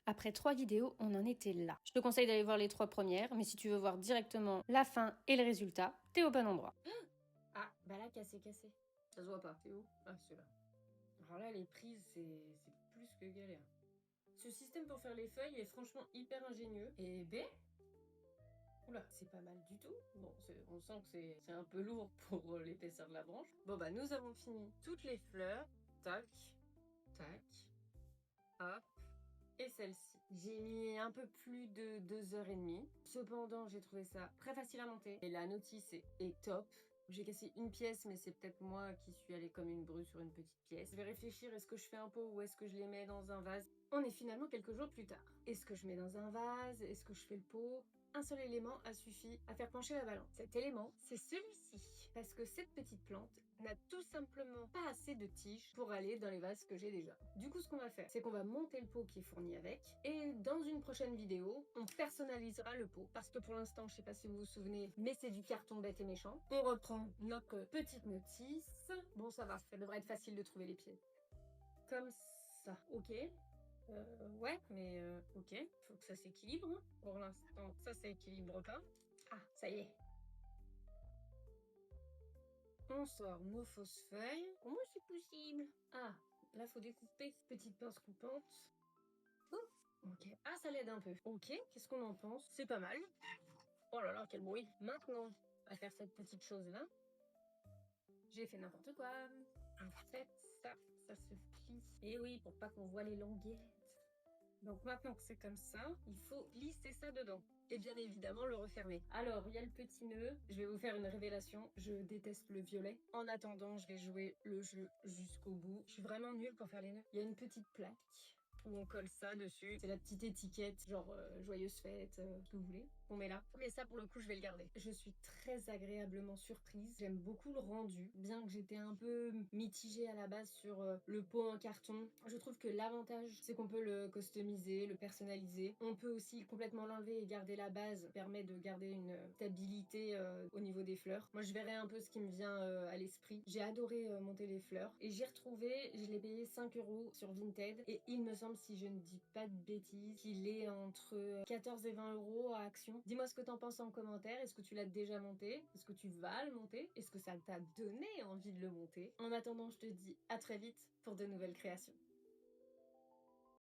Après 3 vidéos, on en était là. Je te conseille d'aller voir les 3 premières, mais si tu veux voir directement la fin et le résultat, t'es au bon endroit. Ah, bah là, cassé. Ça se voit pas. C'est où? Ah, celui-là. Alors là, les prises, c'est plus que galère. Ce système pour faire les feuilles est franchement hyper ingénieux. Et B, oula, c'est pas mal du tout. Bon, on sent que c'est un peu lourd pour l'épaisseur de la branche. Bon, bah, nous avons fini toutes les fleurs. Tac, tac, hop. Et celle-ci. J'ai mis un peu plus de 2h30. Cependant, j'ai trouvé ça très facile à monter. Et la notice est top. J'ai cassé une pièce, mais c'est peut-être moi qui suis allée comme une bru sur une petite pièce. Je vais réfléchir, est-ce que je fais un pot ou est-ce que je les mets dans un vase? On est finalement quelques jours plus tard. Est-ce que je mets dans un vase? Est-ce que je fais le pot? Un seul élément a suffi à faire pencher la balance. Cet élément, c'est celui-ci. Parce que cette petite plante n'a tout simplement pas assez de tiges pour aller dans les vases que j'ai déjà. Du coup, ce qu'on va faire, c'est qu'on va monter le pot qui est fourni avec. Et dans une prochaine vidéo, on personnalisera le pot. Parce que pour l'instant, je sais pas si vous vous souvenez, mais c'est du carton bête et méchant. On reprend notre petite notice. Bon, ça va, ça devrait être facile de trouver les pieds. Comme ça, ok. Ouais, mais ok, faut que ça s'équilibre. Hein. Pour l'instant, ça s'équilibre pas. Ah, ça y est. On sort nos fausses feuilles. Comment c'est possible? Ah, là, faut découper. Petite pince coupante. Oh, ok. Ah, ça l'aide un peu. Ok, qu'est-ce qu'on en pense? C'est pas mal. Oh là là, quel bruit. Maintenant, on va faire cette petite chose-là. J'ai fait n'importe quoi. En fait, ça se plie. Et oui, pour pas qu'on voit les languettes. Donc maintenant que c'est comme ça, il faut glisser ça dedans. Et bien évidemment le refermer. Alors, il y a le petit nœud. Je vais vous faire une révélation. Je déteste le violet. En attendant, je vais jouer le jeu jusqu'au bout. Je suis vraiment nulle pour faire les nœuds. Il y a une petite plaque où on colle ça dessus. C'est la petite étiquette, genre joyeuse fête, ce que vous voulez. On met là. Mais ça, pour le coup, je vais le garder. Je suis très agréablement surprise. J'aime beaucoup le rendu. Bien que j'étais un peu mitigée à la base sur le pot en carton, je trouve que l'avantage, c'est qu'on peut le customiser, le personnaliser. On peut aussi complètement l'enlever et garder la base. Ça permet de garder une stabilité au niveau des fleurs. Moi, je verrai un peu ce qui me vient à l'esprit. J'ai adoré monter les fleurs. Et j'ai retrouvé, je l'ai payé 5 € sur Vinted. Et il me semble, si je ne dis pas de bêtises, qu'il est entre 14 et 20 € à Action. Dis-moi ce que t'en penses en commentaire. Est-ce que tu l'as déjà monté? Est-ce que tu vas le monter? Est-ce que ça t'a donné envie de le monter? En attendant, je te dis à très vite pour de nouvelles créations.